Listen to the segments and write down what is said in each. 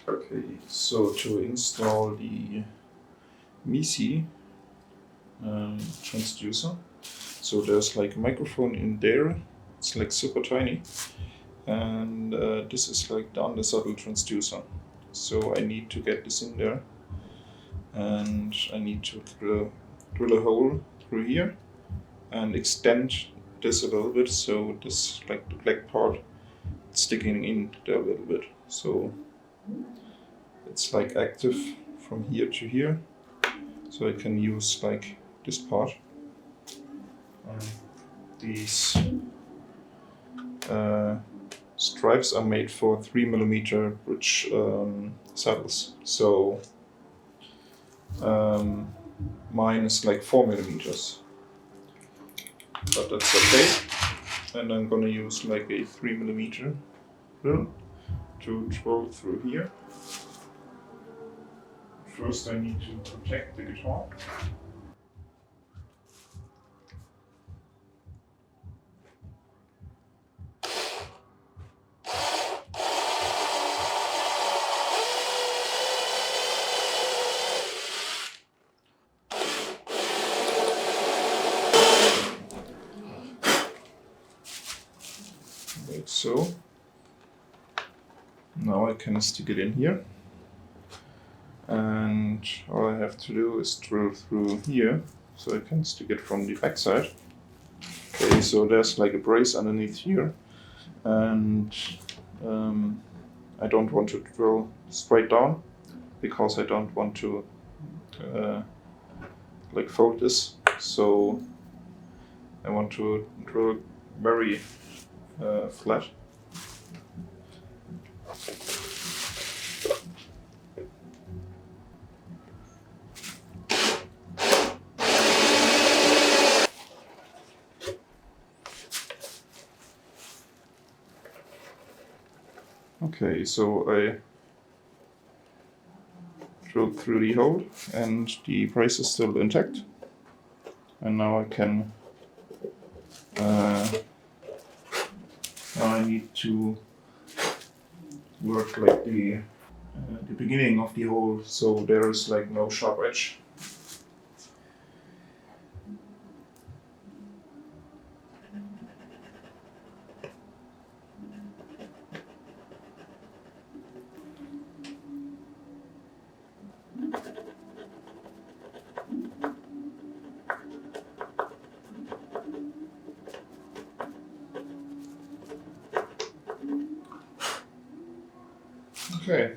Okay, so to install the MISI transducer, so there's like a microphone in there, it's like super tiny, and this is like the under-saddle transducer. So I need to get this in there, and I need to drill a hole through here and extend this a little bit, so this like the black part sticking in there a little bit, so it's like active from here to here, so I can use like this part. These stripes are made for 3mm bridge saddles, so mine is like 4mm, but that's okay. And I'm gonna use like a 3mm drill to drill through here. First I need to protect the guitar. Like so. Now I can stick it in here. And all I have to do is drill through here, so I can stick it from the back side. Okay, so there's like a brace underneath here, and I don't want to drill straight down because I don't want to like fold this, so I want to drill very flat. Okay, so I drilled through the hole and the brace is still intact, and now I can now I need to work like the beginning of the hole, so there is like no sharp edge. Okay.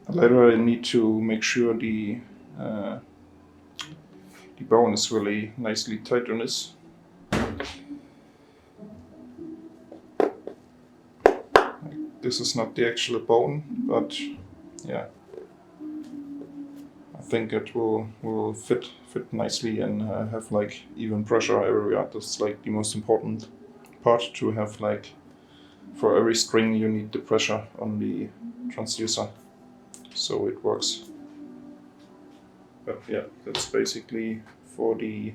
Later I need to make sure the bone is really nicely tight on this. This is not the actual bone, but yeah, I think it will fit nicely and have like even pressure everywhere. That's like the most important part, to have like for every string you need the pressure on the transducer, so it works. But yeah, that's basically for the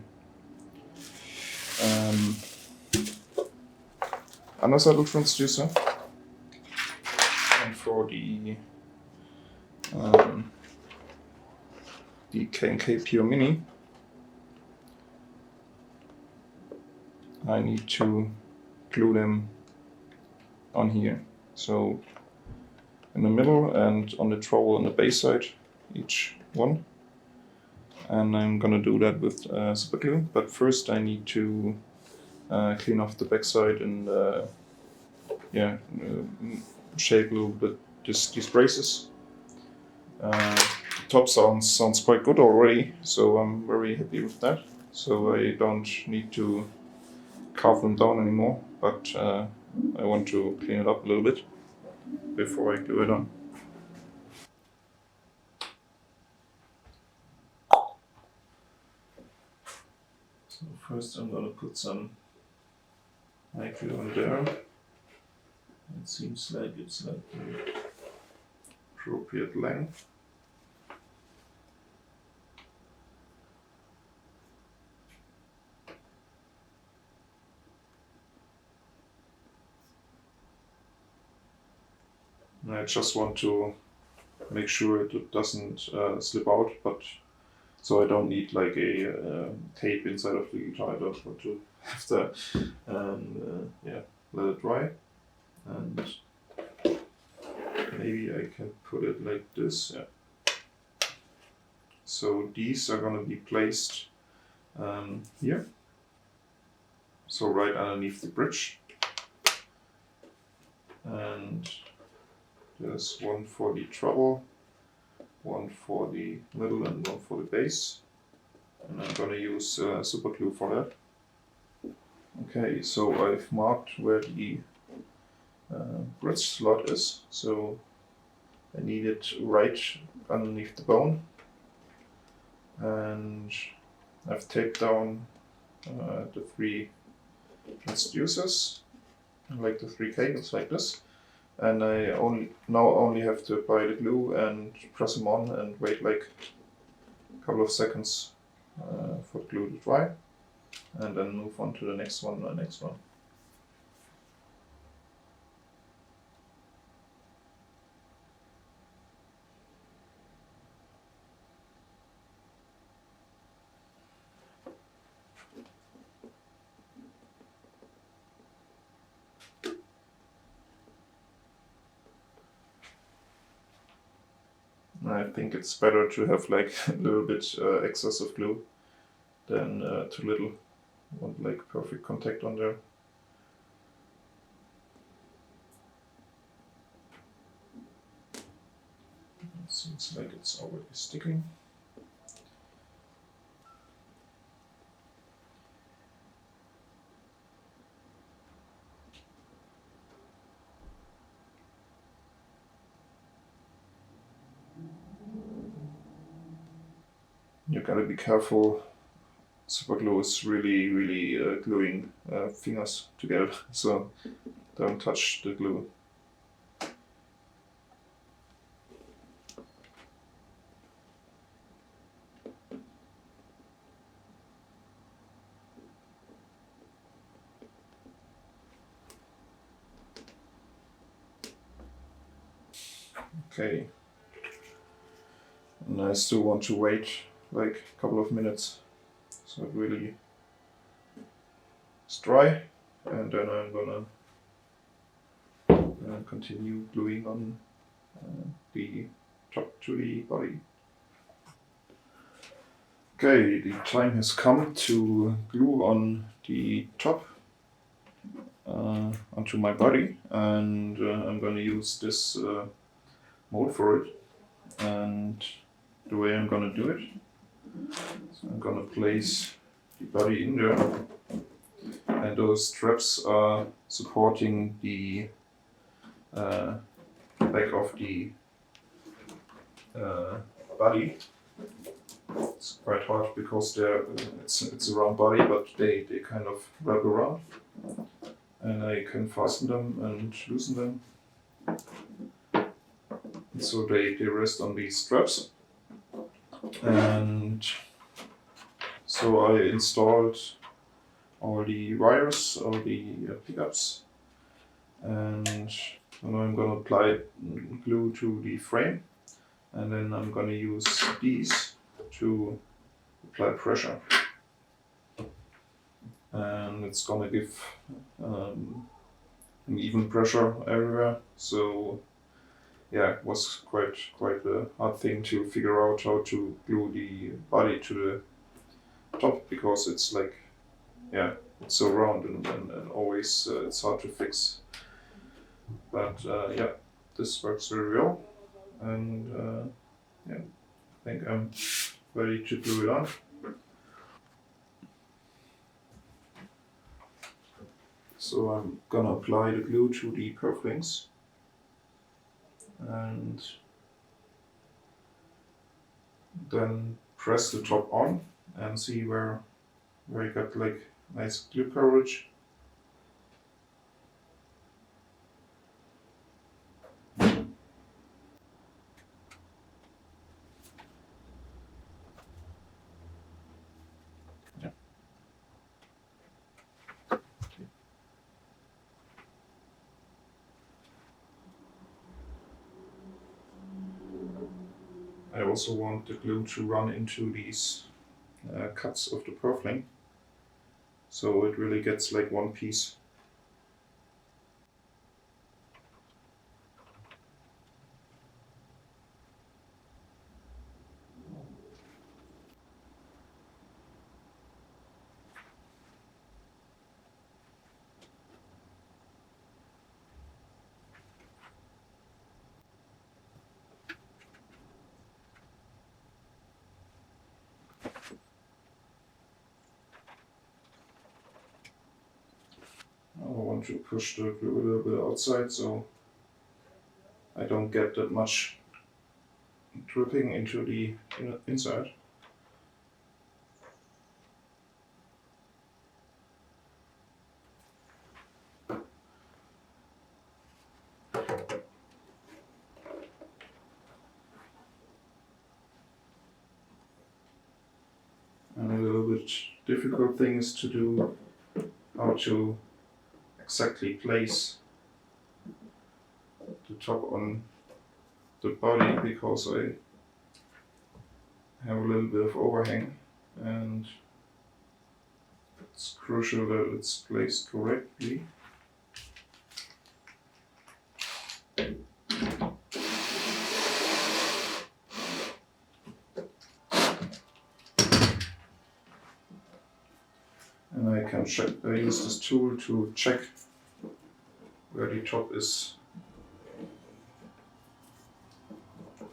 under-saddle transducer. And for the K&K Pure Mini, I need to glue them on here. So in the middle and on the trowel on the bass side, each one. And I'm gonna do that with super glue. But first I need to clean off the backside and shape a little bit these braces. The top sounds quite good already, so I'm very happy with that. So I don't need to carve them down anymore, but I want to clean it up a little bit before I glue it on. So first I'm gonna put some glue on there. It seems like it's like the appropriate length. And I just want to make sure it doesn't slip out, but so I don't need like a tape inside of the guitar. I don't want to have that. And yeah, let it dry. And maybe I can put it like this. Yeah. So these are gonna be placed here. So right underneath the bridge. And there's one for the treble, one for the middle, and one for the bass. And I'm gonna use super glue for that. Okay, so I've marked where the bridge slot is. So I need it right underneath the bone. And I've taped down the 3 transducers, like the 3 cables like this. And I only have to apply the glue and press them on and wait like a couple of seconds for the glue to dry, and then move on to the next one and the next one. I think it's better to have like a little bit excess of glue than too little. I want like perfect contact on there. It seems like it's already sticking. You gotta be careful. Super glue is really gluing fingers together, so don't touch the glue. Okay, and I still want to wait like a couple of minutes so it really is dry, and then I'm gonna continue gluing on the top to the body. Okay, the time has come to glue on the top onto my body, and I'm gonna use this mold for it. And the way I'm gonna do it, so I'm gonna place the body in there, and those straps are supporting the back of the body. It's quite hard because it's a round body, but they kind of wrap around, and I can fasten them and loosen them. And so they rest on these straps. And so I installed all the wires, all the pickups, and now I'm going to apply glue to the frame, and then I'm going to use these to apply pressure, and it's going to give an even pressure everywhere. So yeah, it was quite a hard thing to figure out how to glue the body to the top, because it's like, yeah, it's so round and always it's hard to fix. But yeah, this works very well, and yeah, I think I'm ready to glue it on. So I'm gonna apply the glue to the curve links, and then press the top on and see where you got like nice glue coverage. also want the glue to run into these cuts of the purfling, so it really gets like one piece. I want to push the glue a little bit outside so I don't get that much dripping into the inside. And a little bit difficult thing is to do how to exactly place the top on the body, because I have a little bit of overhang and it's crucial that it's placed correctly. And I can check, I use this tool to check where the top is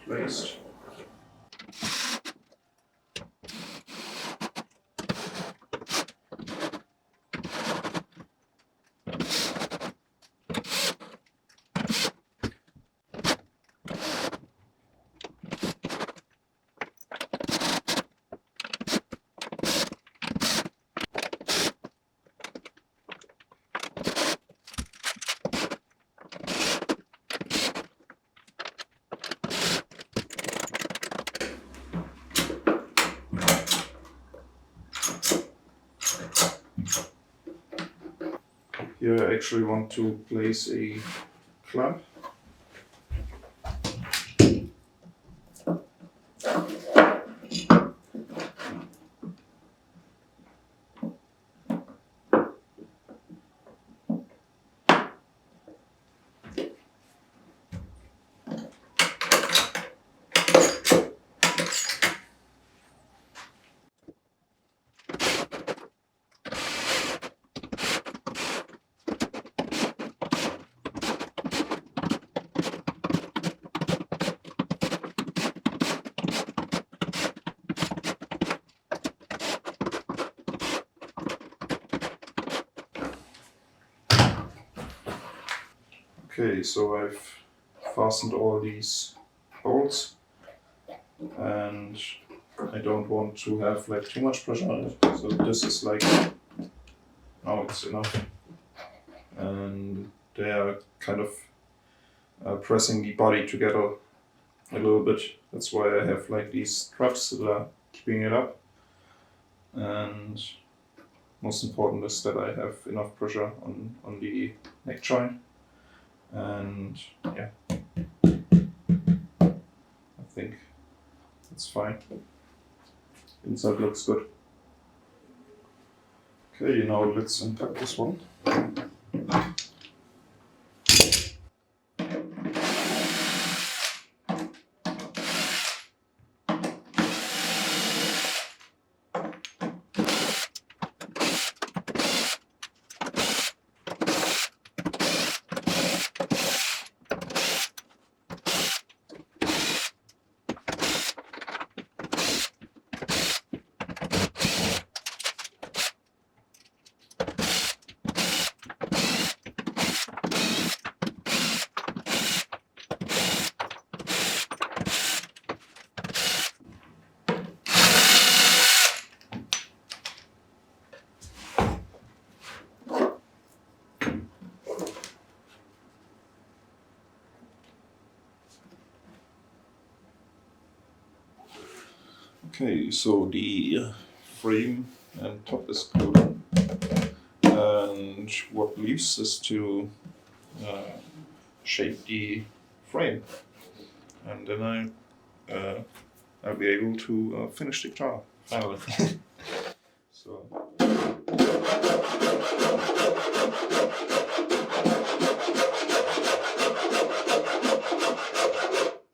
placed. Here I actually want to place a clamp. Okay, so I've fastened all these bolts and I don't want to have like too much pressure on it, so this is like, now it's enough, and they are kind of pressing the body together a little bit. That's why I have like these straps that are keeping it up, and most important is that I have enough pressure on the neck joint. And yeah, I think it's fine. Inside looks good. Okay, now let's unpack this one. Okay, so the frame and top is glued on, and what leaves is to shape the frame. And then I I'll be able to finish the guitar finally. So.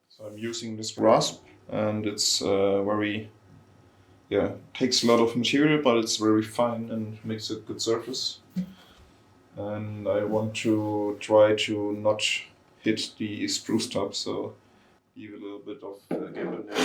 So I'm using this rasp, and it's takes a lot of material, but it's very fine and makes a good surface. And I want to try to not hit the spruce top, so give a little bit of gap in there.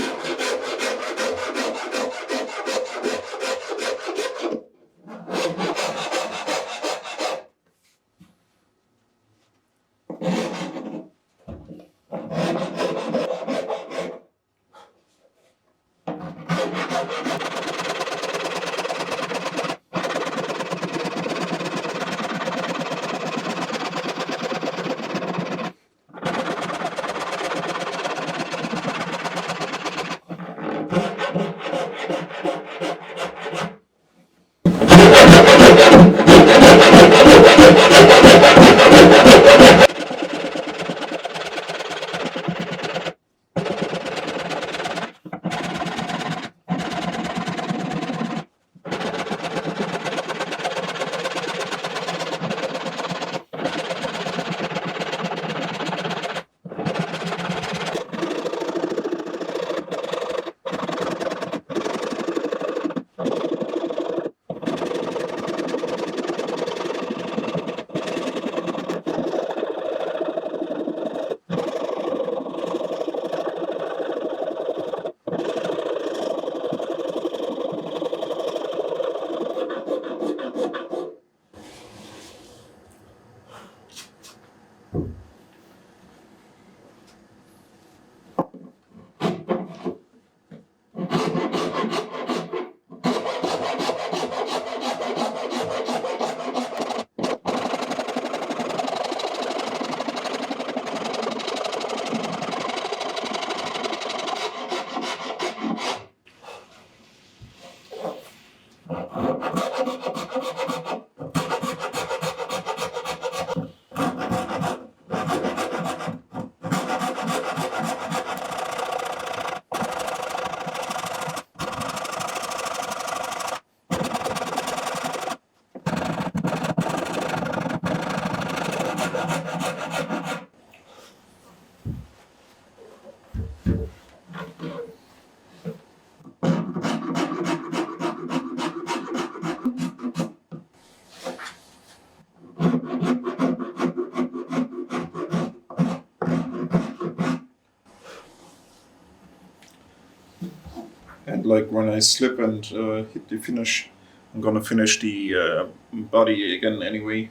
And like when I slip and hit the finish, I'm gonna finish the body again anyway.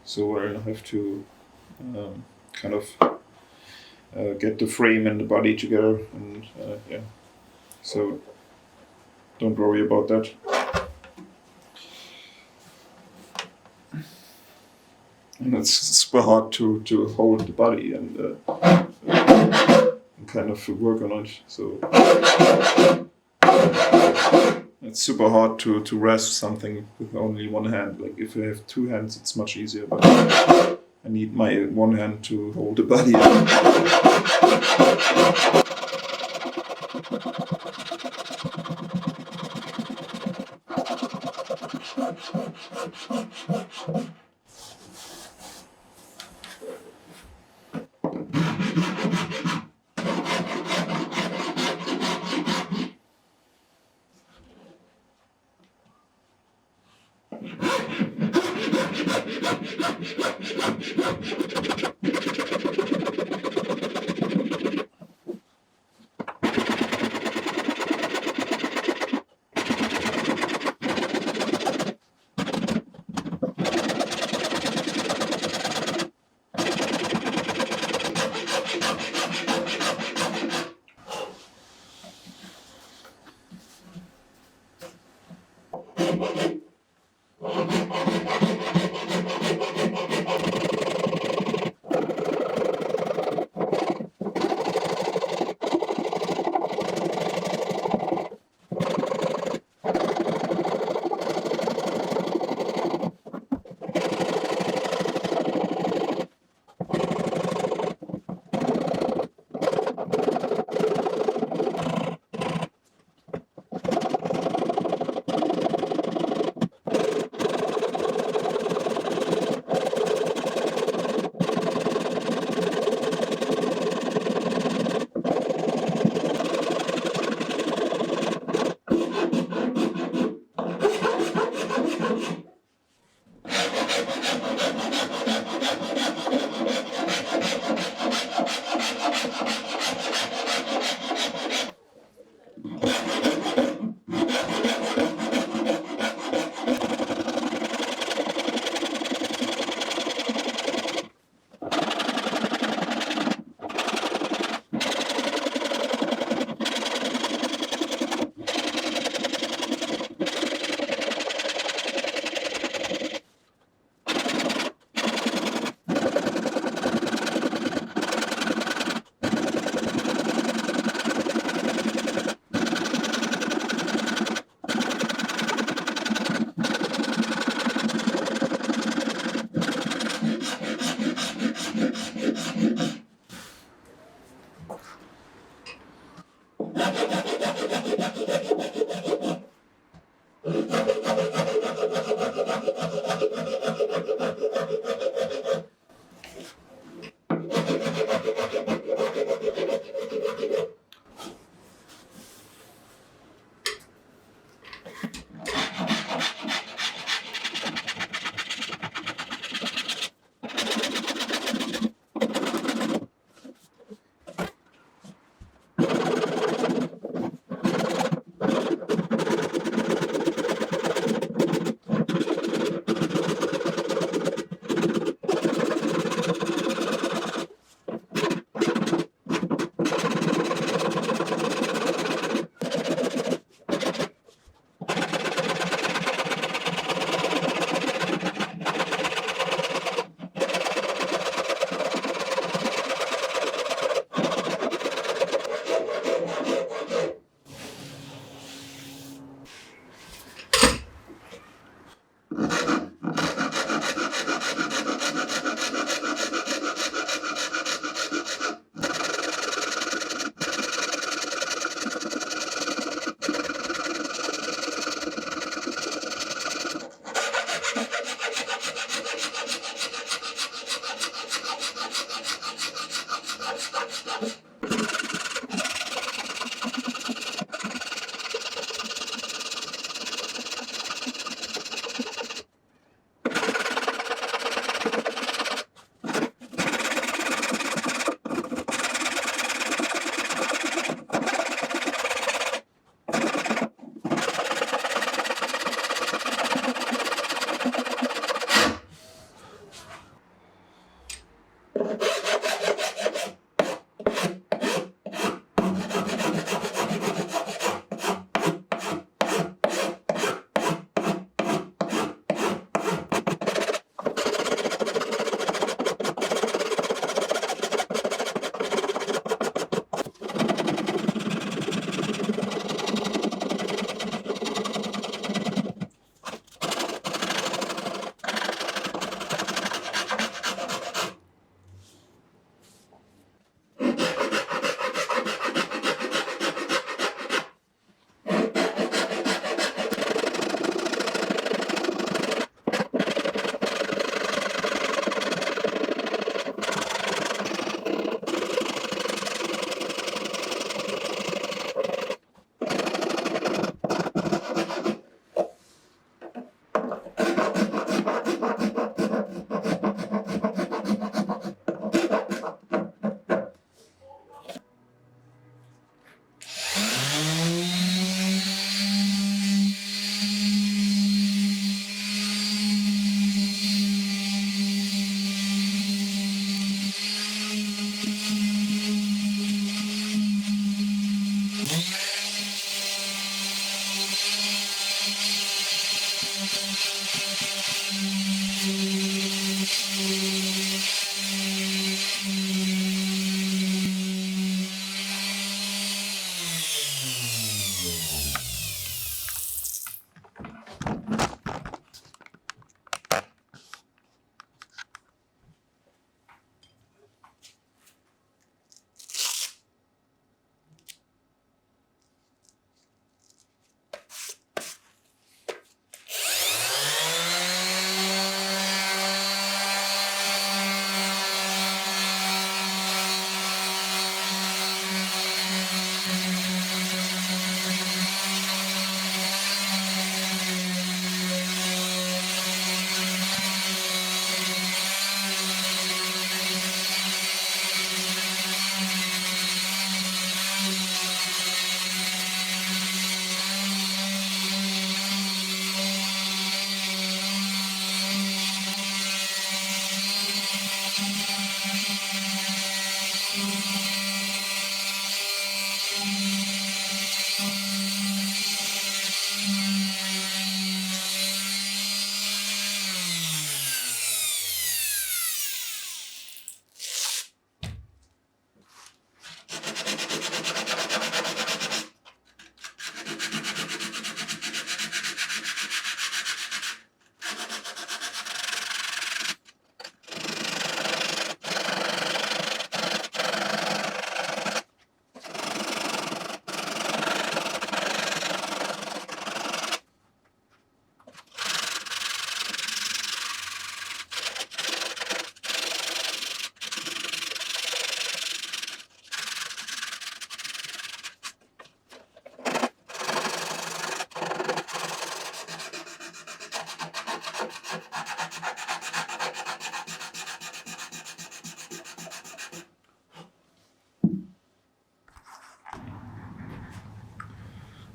So I have to kind of get the frame and the body together, and yeah. So don't worry about that. And it's super hard to hold the body and kind of work on it. So it's super hard to rasp something with only one hand. Like if you have two hands, it's much easier. But I need my one hand to hold the body.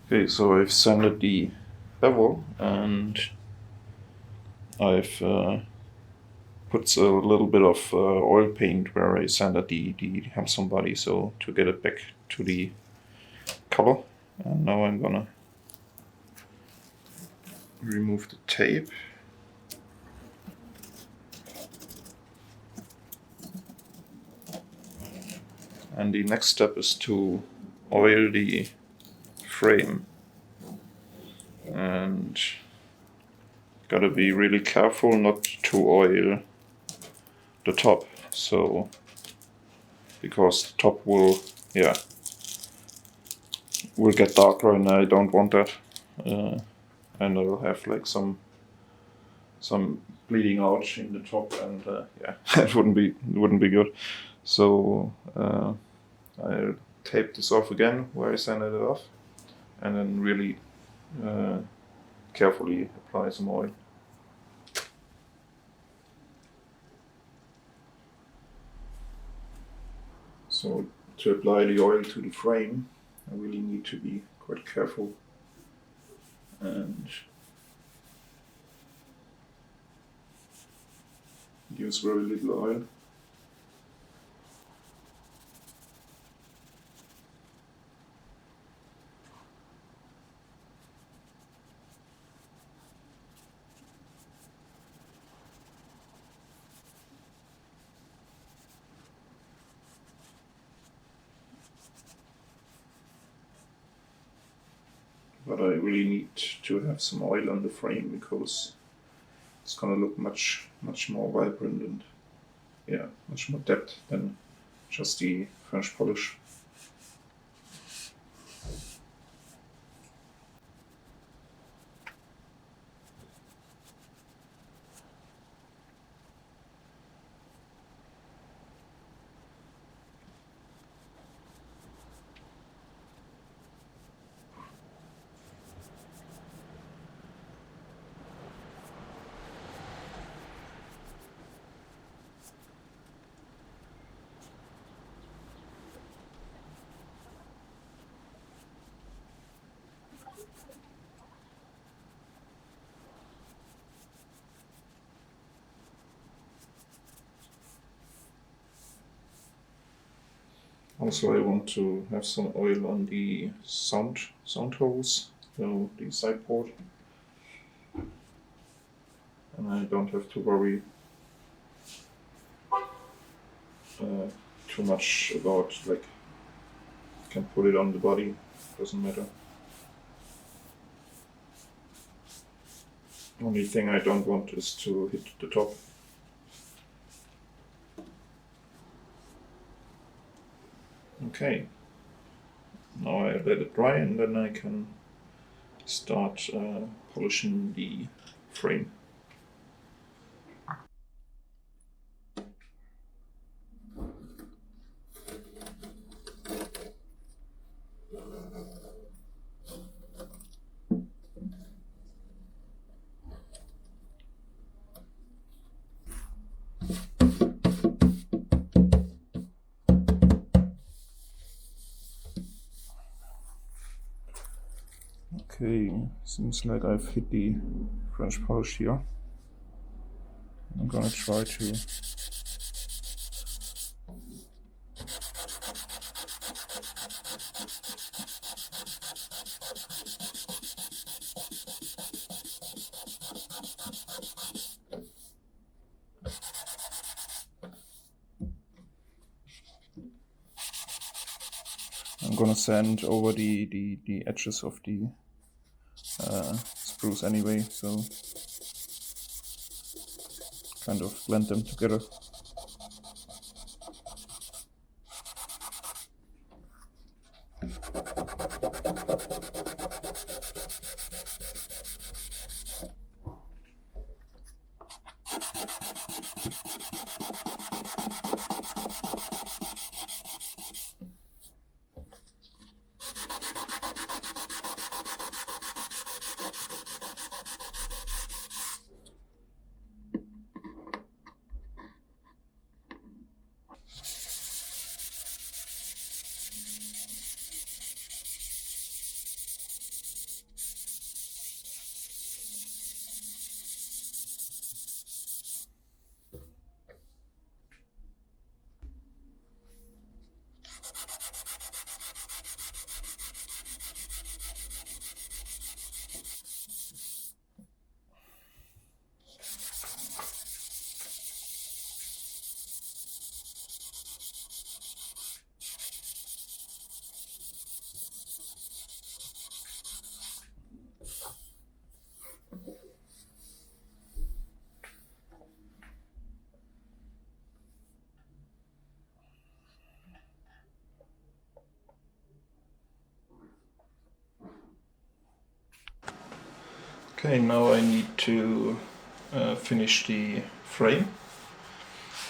Okay, so I've sanded the bevel and I've put a little bit of oil paint where I sanded the Hempstone body, so to get it back to the color. And now I'm gonna remove the tape. And the next step is to oil the frame. And gotta be really careful not to oil the top, so because the top will get darker and I don't want that, and I'll have like some bleeding out in the top, and it wouldn't be good. So I'll tape this off again where I sanded it off, and then really carefully apply some oil. So to apply the oil to the frame, I really need to be quite careful and use very little oil. But I really need to have some oil on the frame because it's gonna look much more vibrant and much more depth than just the French polish. Also, I want to have some oil on the sound holes, so the sideboard. and I don't have to worry too much about, like, I can put it on the body, doesn't matter. Only thing I don't want is to hit the top. Okay, now I let it dry and then I can start polishing the frame. Okay, seems like I've hit the French polish here. I'm gonna try to I'm gonna sand over the edges of the spruce anyway, so kind of blend them together. Okay, now I need to finish the frame,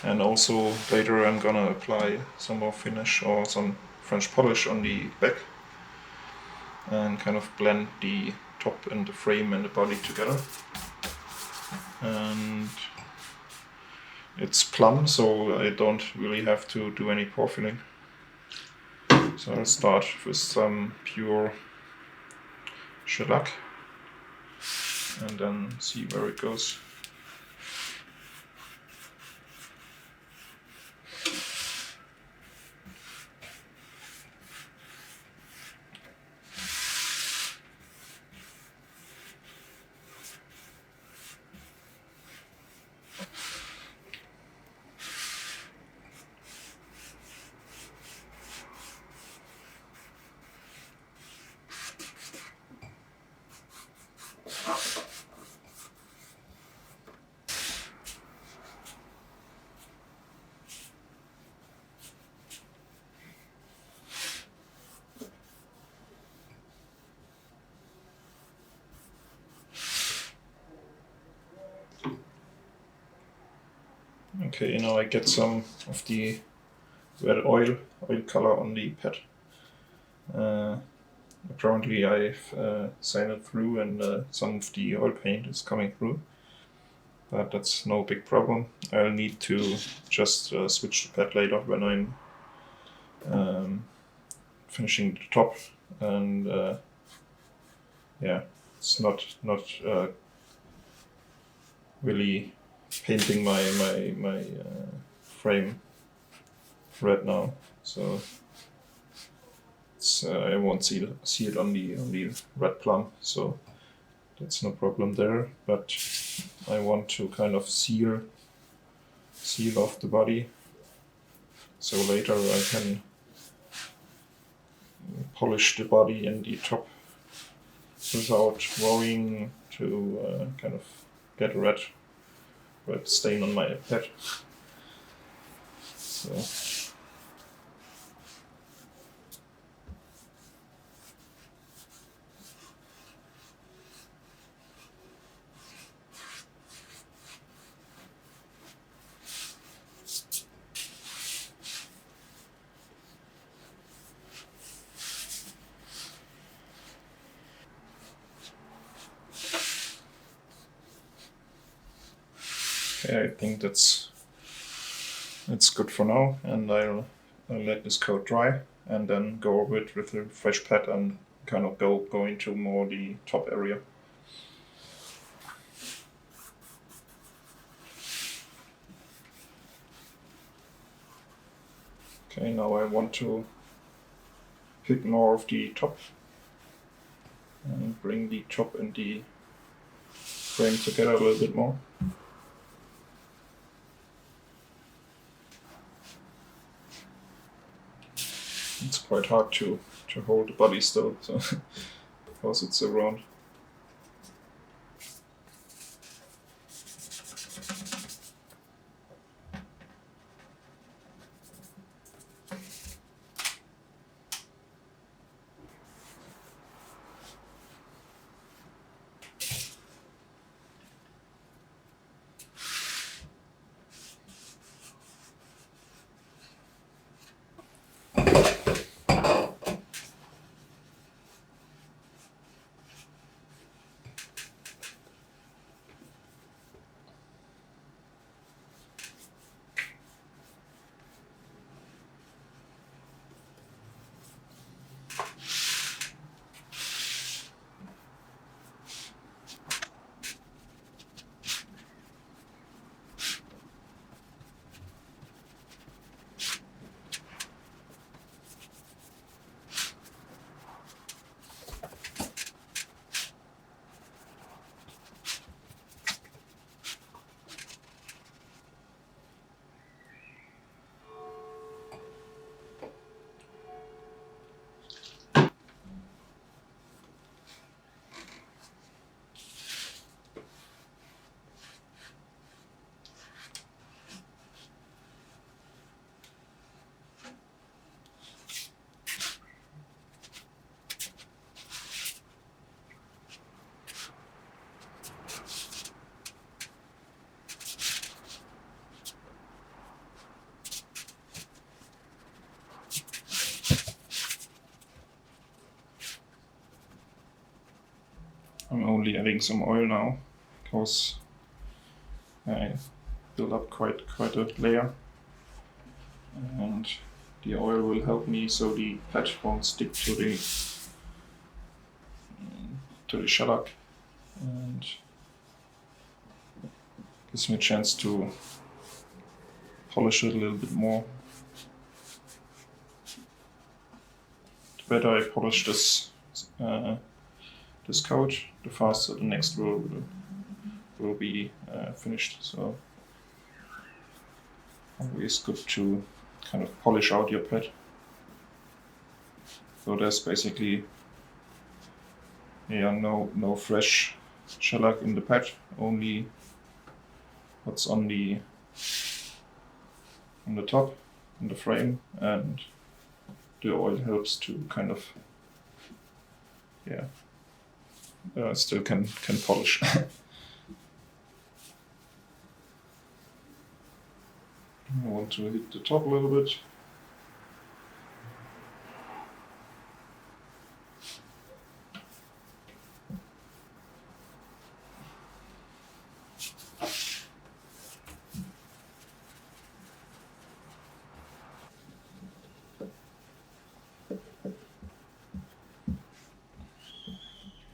and also later I'm gonna apply some more finish or some French polish on the back and kind of blend the top and the frame and the body together. And it's plumb, so I don't really have to do any pore filling. So I'll start with some pure shellac and then see where it goes. Okay, now I get some of the red oil color on the pad. Apparently I've sanded through and some of the oil paint is coming through, but that's no big problem. I'll need to just switch the pad later when I'm finishing the top, and yeah, it's not really painting my frame red now, so it's, I won't see it on the red plum, so that's no problem there. But I want to kind of seal off the body, so later I can polish the body and the top without worrying to kind of get a red stain on my pad. So okay, I think that's good for now, and I'll let this coat dry and then go over it with a fresh pad and kind of go into more the top area. Okay, now I want to pick more of the top and bring the top and the frame together a little bit more. It's quite hard to hold the body still, so because it's so round. I'm only adding some oil now because I built up quite a layer, and the oil will help me so the pad won't stick to the shellac, and gives me a chance to polish it a little bit more. The better I polish this coat, the faster the next will be finished. So always good to kind of polish out your pad. So there's basically no fresh shellac in the pad, only what's on the top, in the frame, and the oil helps to kind of still can polish. I want to hit the top a little bit.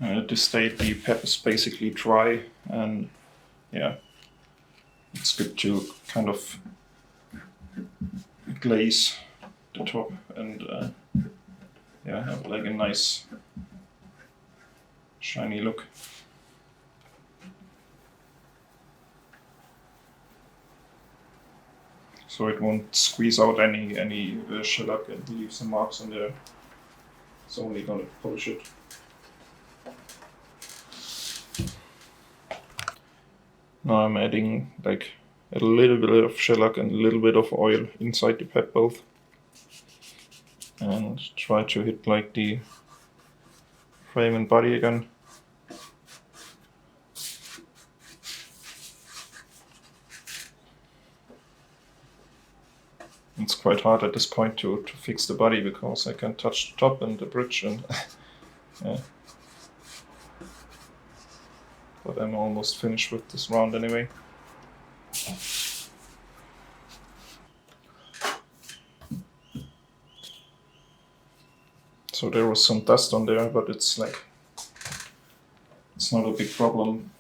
At this state the pad is basically dry, and it's good to kind of glaze the top and have like a nice shiny look. so it won't squeeze out any shellac and leave some marks on there. It's only gonna polish it. Now I'm adding like a little bit of shellac and a little bit of oil inside the pad both, and try to hit like the frame and body again. It's quite hard at this point to fix the body because I can touch the top and the bridge and yeah. But I'm almost finished with this round anyway. So there was some dust on there, but it's like, it's not a big problem.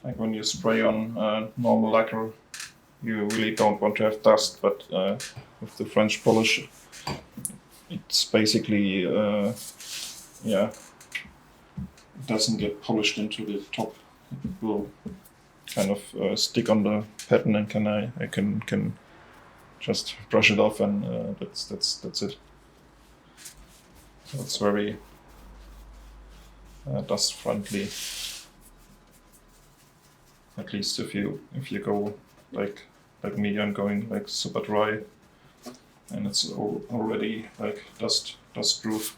Like when you spray on normal lacquer, you really don't want to have dust, but with the French polish, it's basically, yeah, it doesn't get polished into the top. It will kind of stick on the pattern, and I can just brush it off, and that's it. So it's very dust friendly. At least if you go like me, I'm going like super dry, and it's already like dust proof.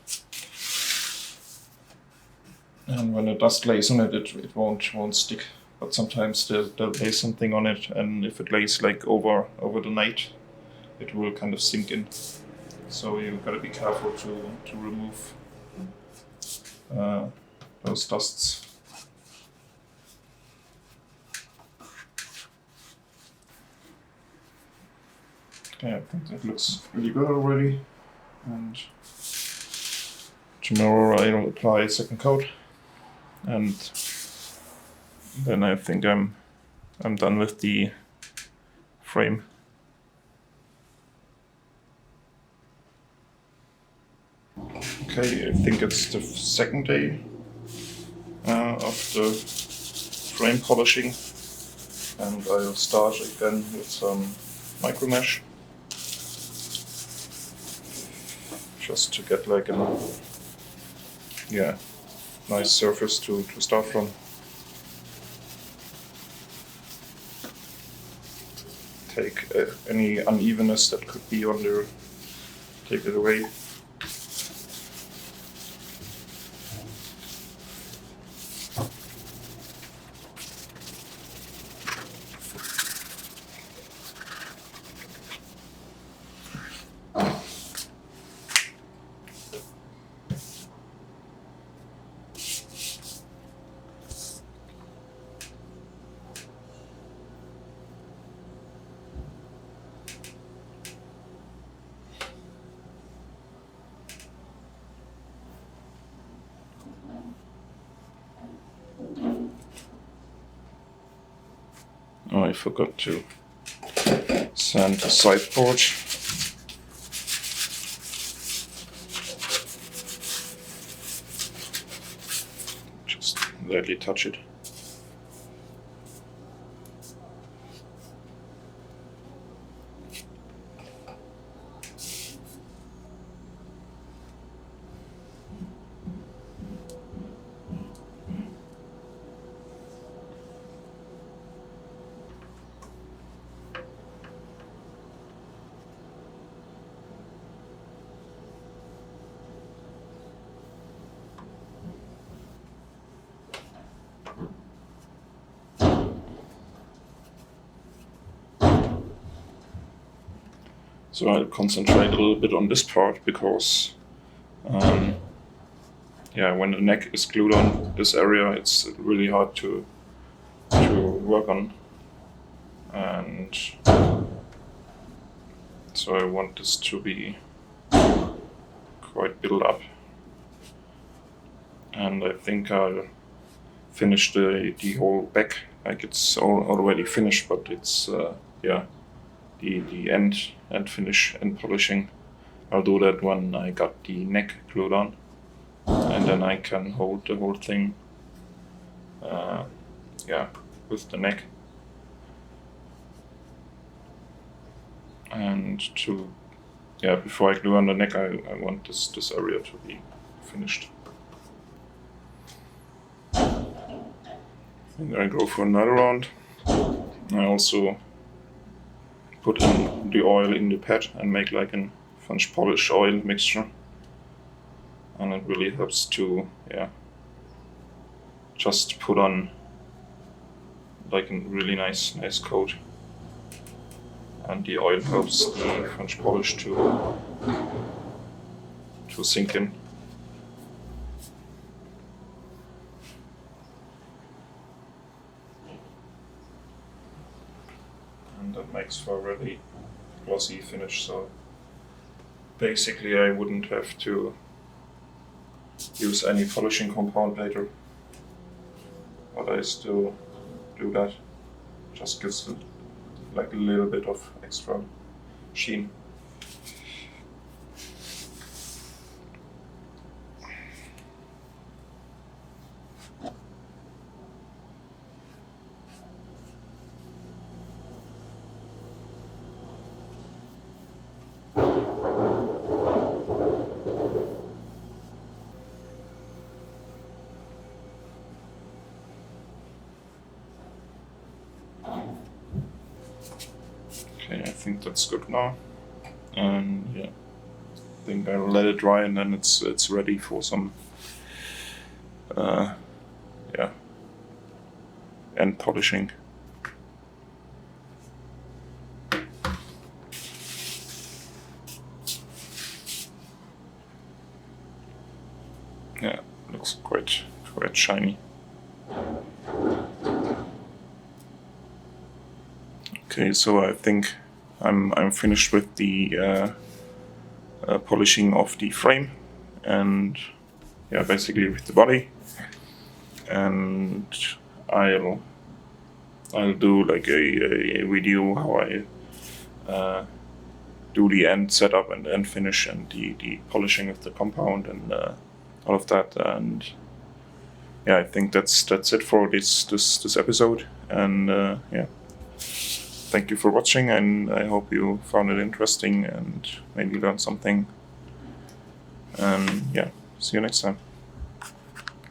And when the dust lays on it, it won't stick. But sometimes they'll lay something on it, and if it lays like over the night, it will kind of sink in. So you gotta be careful to remove those dusts. Okay, I think that looks really good already. And tomorrow I'll apply a second coat, and then I think I'm done with the frame. Okay, I think it's the second day of the frame polishing, and I'll start again with some micro mesh, just to get like a nice surface to start from. Take any unevenness that could be on there, take it away. Oh, I forgot to sand the sideboard. Just lightly touch it. So I'll concentrate a little bit on this part because, when the neck is glued on this area, it's really hard to work on, and so I want this to be quite built up, and I think I'll finish the whole back. Like it's already finished, but it's the end finish and polishing. I'll do that when I got the neck glued on, and then I can hold the whole thing with the neck. And before I glue on the neck, I want this area to be finished. And I go for another round. I also put in the oil in the pad and make like a sponge polish oil mixture. And it really helps to, just put on like a really nice coat. And the oil helps the sponge polish to sink in. And that makes for a really glossy finish, so basically I wouldn't have to use any polishing compound later, but I still do that. Just gives it like a little bit of extra sheen. Okay, I think that's good now, and I think I'll let it dry, and then it's ready for some end polishing. Yeah, looks quite shiny. Okay, so I think I'm finished with the polishing of the frame, and basically with the body, and I'll do like a video how I do the end setup and end finish and the polishing of the compound and all of that. And I think that's it for this episode. And thank you for watching, and I hope you found it interesting and maybe learned something. And see you next time.